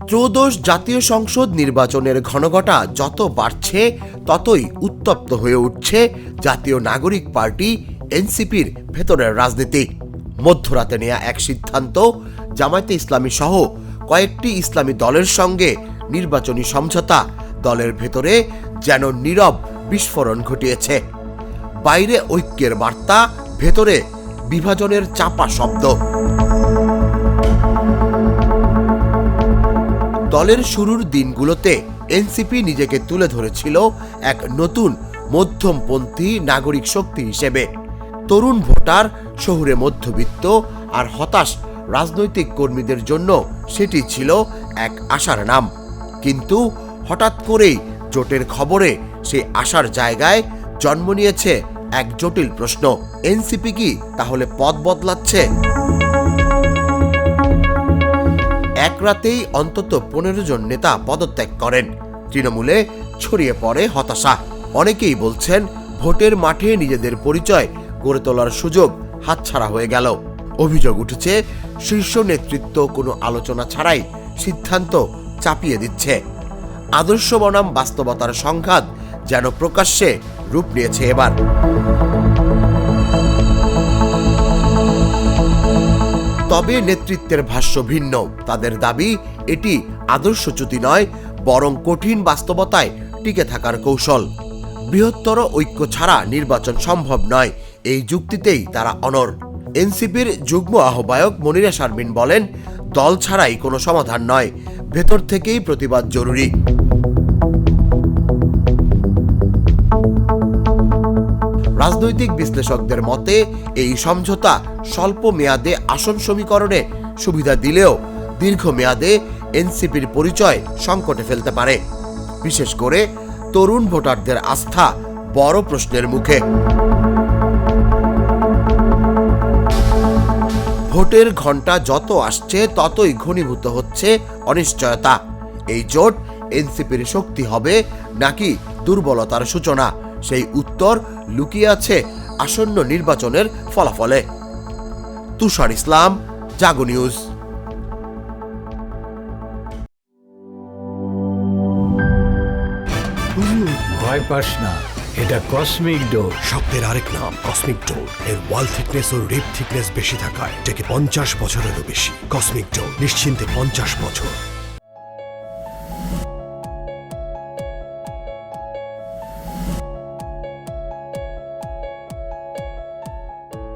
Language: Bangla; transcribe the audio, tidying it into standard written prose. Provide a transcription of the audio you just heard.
ত্রয়োদশ জাতীয় সংসদ নির্বাচনের ঘনঘটা যত বাড়ছে ততই উত্তপ্ত হয়ে উঠছে জাতীয় নাগরিক পার্টি এনসিপির ভেতরের রাজনীতি। মধ্যরাতে নেয়া এক সিদ্ধান্ত জামায়াতে ইসলামী সহ কয়েকটি ইসলামী দলের সঙ্গে নির্বাচনী সমঝোতা দলের ভেতরে যেন নীরব বিস্ফোরণ ঘটিয়েছে। বাইরে ঐক্যের বার্তা, ভেতরে বিভাজনের চাপা শব্দ। দলের শুরুর দিনগুলোতে এনসিপি নিজেকে তুলে ধরেছিল এক নতুন মধ্যমপন্থী নাগরিক শক্তি হিসেবে। তরুণ ভোটার, শহুরে মধ্যবিত্ত আর হতাশ রাজনৈতিক কর্মীদের জন্য সেটি ছিল এক আশার নাম। কিন্তু হঠাৎ করেই জোটের খবরে সেই আশার জায়গায় জন্ম নিয়েছে এক জটিল প্রশ্ন। এনসিপি কি তাহলে পথ বদলাচ্ছে? এক রাতেই অন্তত 15 জন নেতা পদত্যাগ করেন। তৃণমূলে ছড়িয়ে পড়ে হতাশা। অনেকেই বলছেন ভোটের মাঠে নিজেদের পরিচয় গড়ে তোলার সুযোগ হাতছাড়া হয়ে গেল। অভিযোগ উঠেছে শীর্ষ নেতৃত্ব কোনো আলোচনা ছাড়াই সিদ্ধান্ত চাপিয়ে দিচ্ছে। আদর্শ বনাম বাস্তবতার সংঘাত যেন প্রকাশ্যে রূপ নিয়েছে এবার। তবে নেতৃত্বের ভাষ্য ভিন্ন। তাদের দাবি এটি আদর্শচ্যুতি নয়, বরং কঠিন বাস্তবতায় টিকে থাকার কৌশল। বৃহত্তর ঐক্য ছাড়া নির্বাচন সম্ভব নয়, এই যুক্তিতেই তারা অনড়। এনসিপির যুগ্ম আহ্বায়ক মনিরা শারমিন বলেন, দল ছাড়াই কোনো সমাধান নয়, ভেতর থেকেই প্রতিবাদ জরুরি। রাজনৈতিক বিশ্লেষকদের মতে এই সমঝোতা স্বল্প মেয়াদে আসন সমীকরণে সুবিধা দিলেও দীর্ঘমেয়াদে এনসিপির পরিচয় সংকটে ফেলতে পারে। বিশেষ করে তরুণ ভোটারদের আস্থা বড় প্রশ্নের মুখে। ভোটের ঘণ্টা যত আসছে ততই ঘনীভূত হচ্ছে অনিশ্চয়তা। এই জোট এনসিপির শক্তি হবে নাকি দুর্বলতার সূচনা, সেই উত্তর লুকিয়ে আছে আসন্ন নির্বাচনের ফলাফলে। তুষার ইসলাম, জাগো নিউজ। ভয় পাস না, এটা কসমিক ডোর। শব্দের আরেক নাম কসমিক ডোর। এর ওয়াল থিকনেস ও রিপ থিকনেস বেশি থাকায় এটাকে 50 বছরেরও বেশি। কসমিক ডোর, নিশ্চিন্তে 50 বছর।